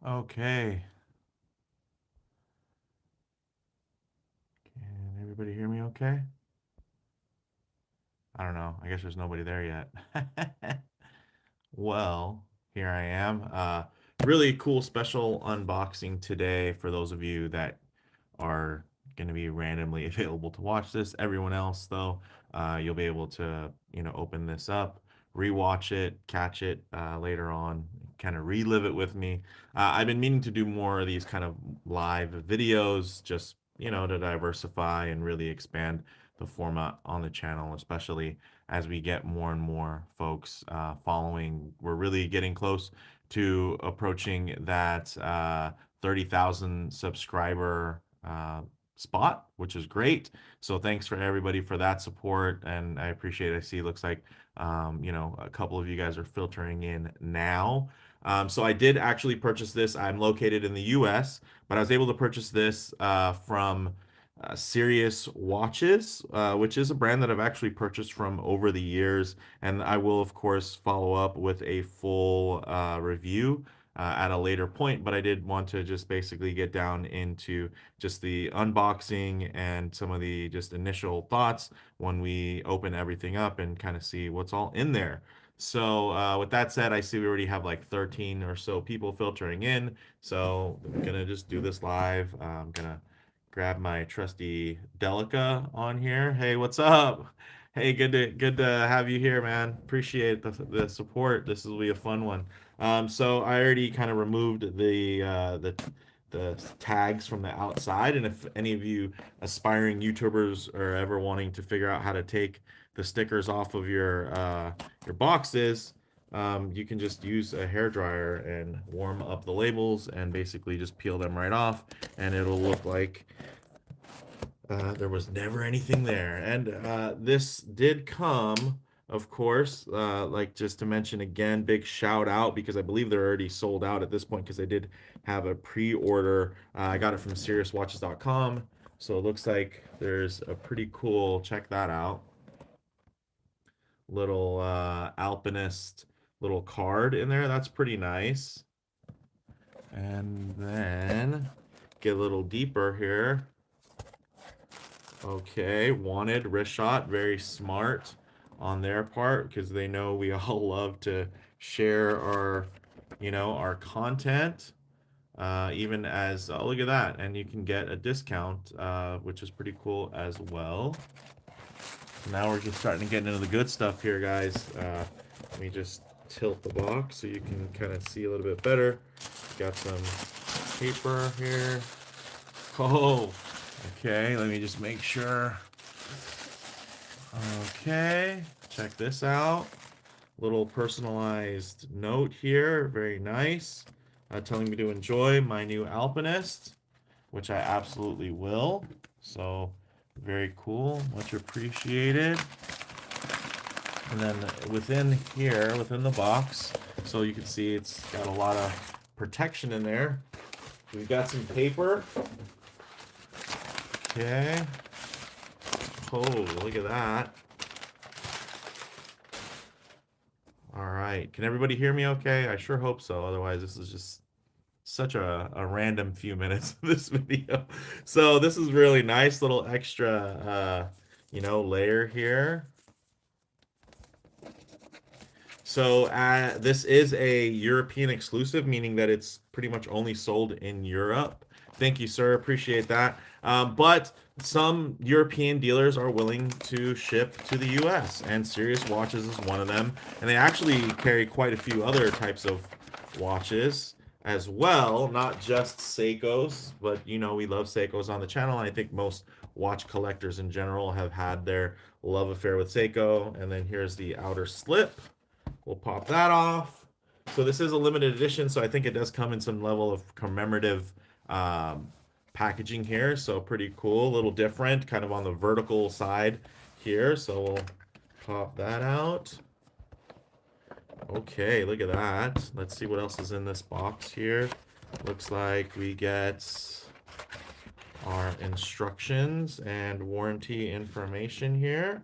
Okay. Can everybody hear me okay? I don't know. I guess there's nobody there yet. Well, here I am. Really cool special unboxing today for those of you that are going to be randomly available to watch this. Everyone else, though, you'll be able to, open this up, rewatch it, catch it later on, kind of relive it with me. I've been meaning to do more of these kind of live videos, just, to diversify and really expand the format on the channel, especially as we get more and more folks following. We're really getting close to approaching that 30,000 subscriber spot, which is great. So thanks for everybody for that support, and I appreciate it. I see it looks like a couple of you guys are filtering in now. So I did actually purchase this. I'm located in the US, but I was able to purchase this from Sirius Watches, which is a brand that I've actually purchased from over the years, and I will of course follow up with a full review at a later point. But I did want to just basically get down into just the unboxing and some of the just initial thoughts when we open everything up and kind of see what's all in there. So with that said, I see we already have like 13 or so people filtering in. So I'm gonna just do this live. I'm gonna grab my trusty Delica on here. Hey, what's up? Hey, good to have you here, man. Appreciate the support. This will be a fun one. So I already kind of removed the tags from the outside, and if any of you aspiring YouTubers are ever wanting to figure out how to take the stickers off of your boxes, you can just use a hair dryer and warm up the labels and basically just peel them right off, and it'll look like there was never anything there. And this did come, of course, like just to mention again, big shout out because I believe they're already sold out at this point because I did have a pre-order. I got it from SeriousWatches.com. So it looks like there's a pretty cool, check that out, little Alpinist little card in there. That's pretty nice. And then get a little deeper here. Okay, wanted wrist shot, very smart on their part because they know we all love to share our content. Even as look at that, and you can get a discount, which is pretty cool as well. Now we're just starting to get into the good stuff here, guys. Let me just tilt the box so you can kind of see a little bit better. Got some paper here. Oh, okay, let me just make sure. Okay, check this out. Little personalized note here, very nice. Telling me to enjoy my new Alpinist, which I absolutely will. So, very cool, much appreciated. And then within here, within the box, so you can see it's got a lot of protection in there. We've got some paper. Okay. Oh, look at that. All right. Can everybody hear me okay? I sure hope so. Otherwise, this is just such a random few minutes of this video. So this is really nice little extra, layer here. So this is a European exclusive, meaning that it's pretty much only sold in Europe. Thank you, sir. Appreciate that. But some European dealers are willing to ship to the US, and Serious Watches is one of them. And they actually carry quite a few other types of watches as well, not just Seikos, but we love Seikos on the channel. And I think most watch collectors in general have had their love affair with Seiko. And then here's the outer slip. We'll pop that off. So this is a limited edition, so I think it does come in some level of commemorative packaging here. So pretty cool, a little different, kind of on the vertical side here. So we'll pop that out. Okay, look at that. Let's see what else is in this box here. Looks like we get our instructions and warranty information here.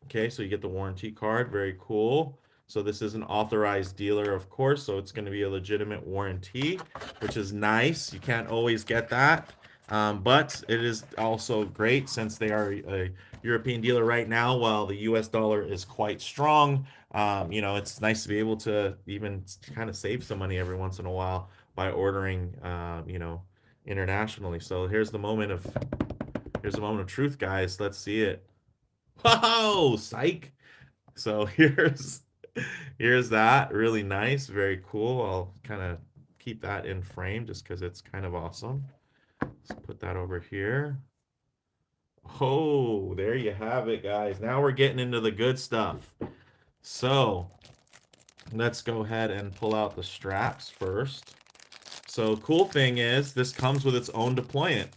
Okay, so you get the warranty card, very cool. So this is an authorized dealer, of course, so it's going to be a legitimate warranty, which is nice. You can't always get that. But it is also great since they are a European dealer right now, while the US dollar is quite strong. It's nice to be able to even kind of save some money every once in a while by ordering, internationally. So here's the moment of truth, guys. Let's see it. Whoa, psych. So here's that. Really nice, very cool. I'll kind of keep that in frame just because it's kind of awesome. Let's put that over here. Oh, there you have it, guys. Now we're getting into the good stuff. So let's go ahead and pull out the straps first. So cool thing is this comes with its own deployant.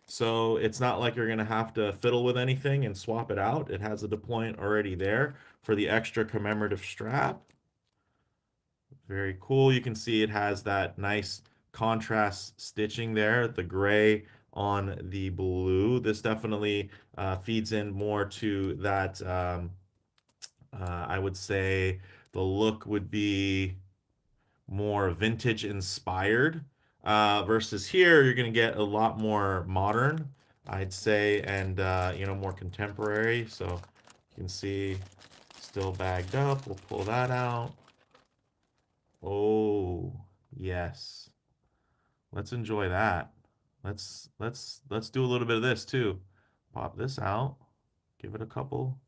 So it's not like you're going to have to fiddle with anything and swap it out. It has a deployant already there for the extra commemorative strap. Very cool. You can see it has that nice contrast stitching there, the gray on the blue. This definitely feeds in more to that. I would say the look would be more vintage inspired versus here you're going to get a lot more modern, I'd say, and more contemporary. So you can see still bagged up. We'll pull that out. Oh, yes. Let's enjoy that. Let's do a little bit of this too. Pop this out. Give it a couple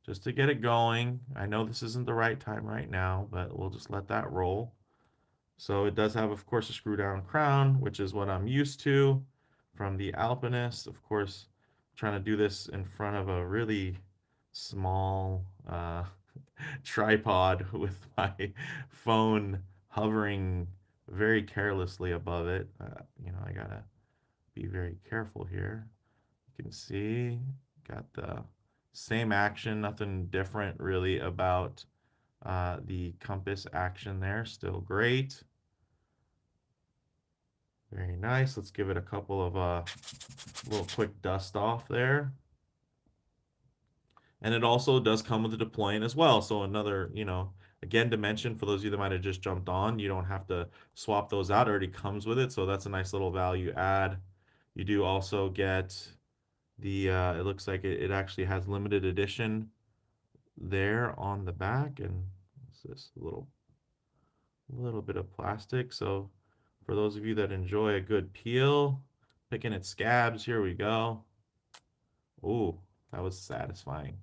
just to get it going. I know this isn't the right time right now, but we'll just let that roll. So it does have, of course, a screw down crown, which is what I'm used to from the Alpinist. Of course, trying to do this in front of a really small tripod with my phone hovering very carelessly above it. I gotta be very careful here. You can see, got the same action, nothing different really about the compass action there. Still great. Very nice. Let's give it a couple of little quick dust off there. And it also does come with a deployant as well. So another, again, dimension for those of you that might have just jumped on, you don't have to swap those out. It already comes with it. So that's a nice little value add. You do also get the, it looks like it actually has limited edition there on the back. And what's this little bit of plastic. So for those of you that enjoy a good peel, picking at scabs, here we go. Ooh, that was satisfying.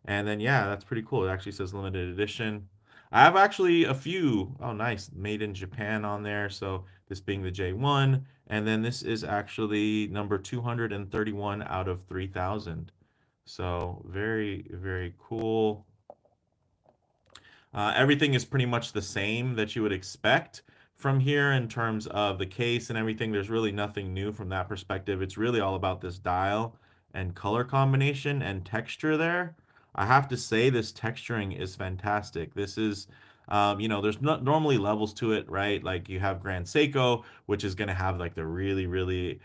And then, yeah, that's pretty cool. It actually says limited edition. I have actually a few, oh, nice, made in Japan on there. So this being the J1. And then this is actually number 231 out of 3,000. So very, very cool. Everything is pretty much the same that you would expect from here in terms of the case and everything. There's really nothing new from that perspective. It's really all about this dial and color combination and texture there. I have to say this texturing is fantastic. This is, there's not normally levels to it, right? Like you have Grand Seiko, which is going to have like the really, really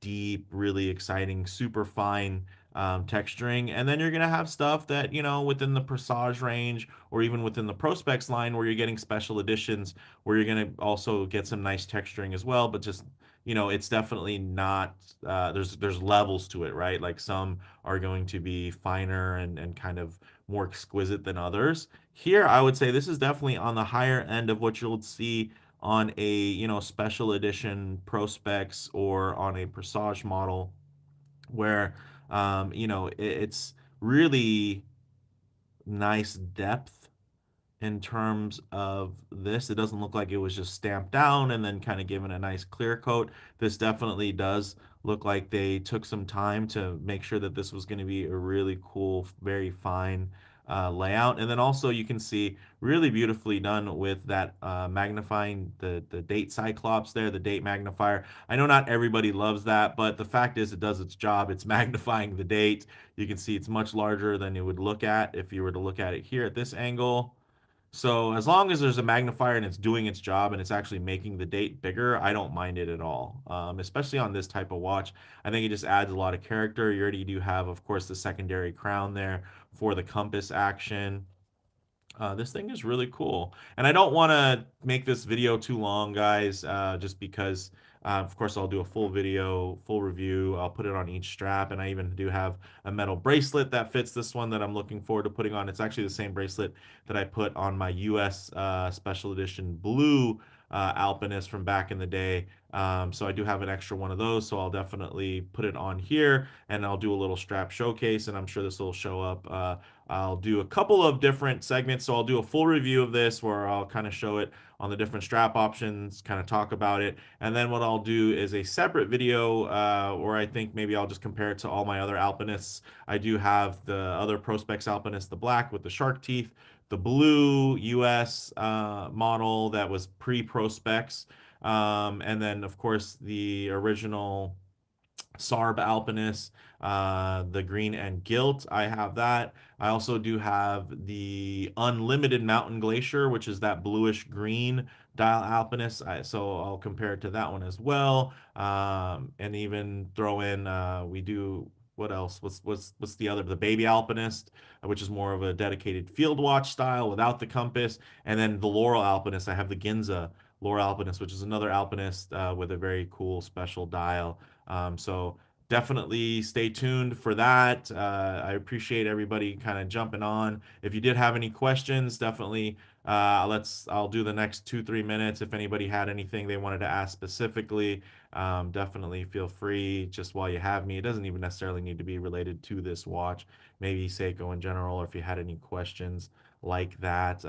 deep, really exciting, super fine texturing. And then you're going to have stuff that, within the Presage range or even within the Prospex line where you're getting special editions where you're going to also get some nice texturing as well. But just, it's definitely not, there's levels to it, right? Like some are going to be finer and kind of more exquisite than others. Here, I would say this is definitely on the higher end of what you'll see on a, special edition Prospex or on a Presage model where it's really nice depth in terms of this. It doesn't look like it was just stamped down and then kind of given a nice clear coat. This definitely does look like they took some time to make sure that this was going to be a really cool, very fine layout. And then also you can see really beautifully done with that magnifying the date cyclops there, the date magnifier. I know not everybody loves that, but the fact is it does its job. It's magnifying the date. You can see it's much larger than you would look at if you were to look at it here at this angle. So as long as there's a magnifier and it's doing its job and it's actually making the date bigger, I don't mind it at all. Especially on this type of watch, I think it just adds a lot of character. You already do have, of course, the secondary crown there for the compass action. This thing is really cool. And I don't want to make this video too long, guys, just because, of course, I'll do a full video, full review. I'll put it on each strap. And I even do have a metal bracelet that fits this one that I'm looking forward to putting on. It's actually the same bracelet that I put on my US Special Edition blue Alpinist from back in the day. So I do have an extra one of those. So I'll definitely put it on here and I'll do a little strap showcase. And I'm sure this will show up. I'll do a couple of different segments. So I'll do a full review of this where I'll kind of show it on the different strap options, kind of talk about it. And then what I'll do is a separate video where I think maybe I'll just compare it to all my other Alpinists. I do have the other Prospex Alpinist, the black with the shark teeth, the blue US model that was pre-Prospex, and then of course the original Sarb Alpinist, the green and gilt. I have that. I also do have the Unlimited Mountain Glacier, which is that bluish green dial Alpinist. So I'll compare it to that one as well. And even throw in, we do, what else? What's the other? The Baby Alpinist, which is more of a dedicated field watch style without the compass. And then the Laurel Alpinist. I have the Ginza Laurel Alpinist, which is another Alpinist with a very cool special dial. So definitely stay tuned for that. I appreciate everybody kind of jumping on. If you did have any questions, definitely I'll do the next 2-3 minutes. If anybody had anything they wanted to ask specifically, definitely feel free just while you have me. It doesn't even necessarily need to be related to this watch, maybe Seiko in general, or if you had any questions like that,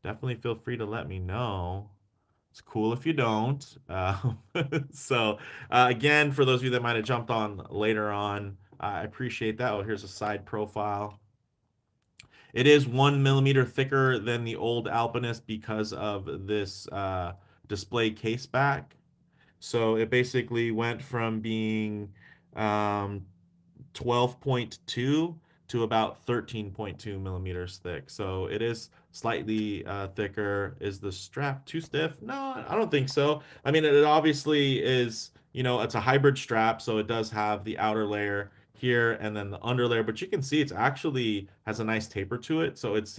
definitely feel free to let me know. It's cool if you don't. So, again, for those of you that might have jumped on later on, I appreciate that. Oh, here's a side profile. It is 1 millimeter thicker than the old Alpinist because of this display case back. So it basically went from being um, 12.2 to about 13.2 millimeters thick. So it is slightly thicker. Is the strap too stiff? No, I don't think so. I mean, it obviously is, it's a hybrid strap, so it does have the outer layer here and then the under layer, but you can see it's actually has a nice taper to it. So it's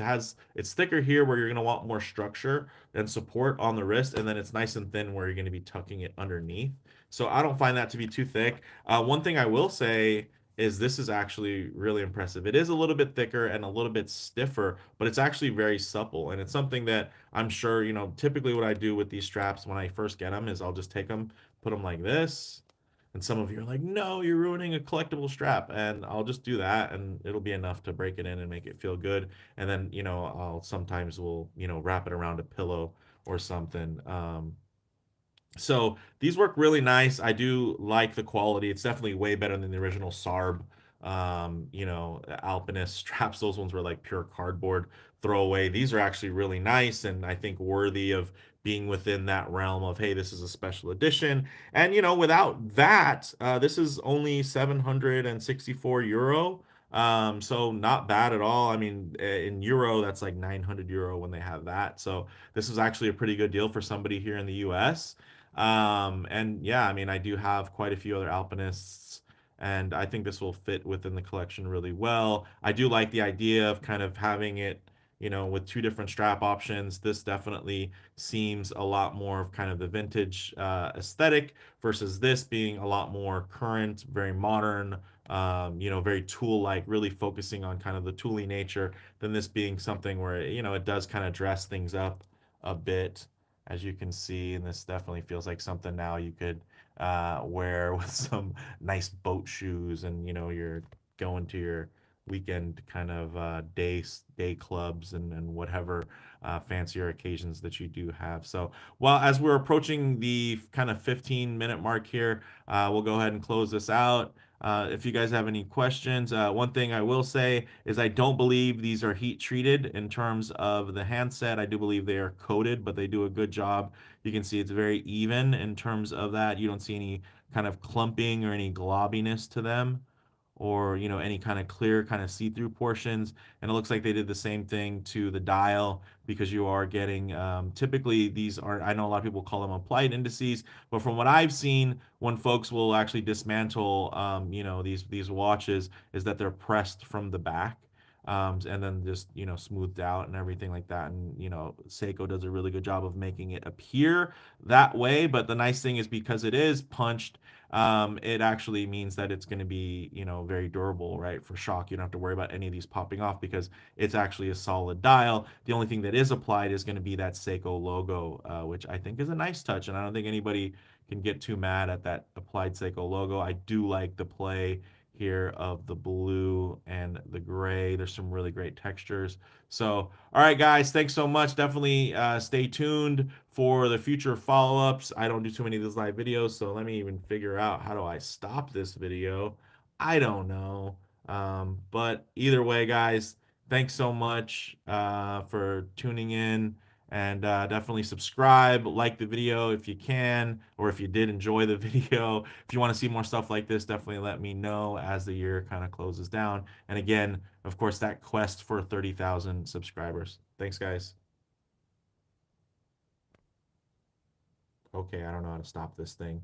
thicker here where you're going to want more structure and support on the wrist, and then it's nice and thin where you're going to be tucking it underneath. So I don't find that to be too thick. One thing I will say is this is actually really impressive. It is a little bit thicker and a little bit stiffer, but it's actually very supple. And it's something that I'm sure, typically what I do with these straps when I first get them is I'll just take them, put them like this. And some of you are like, no, you're ruining a collectible strap. And I'll just do that and it'll be enough to break it in and make it feel good. And then, I'll sometimes will, wrap it around a pillow or something. So these work really nice. I do like the quality. It's definitely way better than the original Sarb, Alpinist straps. Those ones were like pure cardboard throwaway. These are actually really nice and I think worthy of being within that realm of, hey, this is a special edition. And, without that, this is only 764 euro. So not bad at all. I mean, in euro, that's like 900 euro when they have that. So this is actually a pretty good deal for somebody here in the US. And yeah, I mean, I do have quite a few other Alpinists, and I think this will fit within the collection really well. I do like the idea of kind of having it, with two different strap options. This definitely seems a lot more of kind of the vintage aesthetic versus this being a lot more current, very modern, very tool-like, really focusing on kind of the tooly nature than this being something where, it does kind of dress things up a bit, as you can see, and this definitely feels like something now you could wear with some nice boat shoes, and you're going to your weekend kind of day clubs and whatever fancier occasions that you do have. So, well, as we're approaching the kind of 15-minute mark here, we'll go ahead and close this out. If you guys have any questions, one thing I will say is I don't believe these are heat treated in terms of the handset. I do believe they are coated, but they do a good job. You can see it's very even in terms of that. You don't see any kind of clumping or any globbiness to them, or any kind of clear kind of see-through portions. And it looks like they did the same thing to the dial, because you are getting typically these are, I know a lot of people call them applied indices, but from what I've seen when folks will actually dismantle these watches, is that they're pressed from the back. and then just smoothed out and everything like that. And Seiko does a really good job of making it appear that way. But the nice thing is, because it is punched, it actually means that it's going to be very durable, right? For shock, you don't have to worry about any of these popping off because it's actually a solid dial. The only thing that is applied is going to be that Seiko logo, which I think is a nice touch, and I don't think anybody can get too mad at that applied Seiko logo. I do like the play here of the blue and the gray. There's some really great textures. So, all right, guys, thanks so much. Definitely stay tuned for the future follow-ups. I don't do too many of these live videos, so let me even figure out how do I stop this video. I don't know. But either way, guys, thanks so much for tuning in. And definitely subscribe, like the video if you can, or if you did enjoy the video. If you want to see more stuff like this, definitely let me know as the year kind of closes down. And again, of course, that quest for 30,000 subscribers. Thanks, guys. Okay, I don't know how to stop this thing.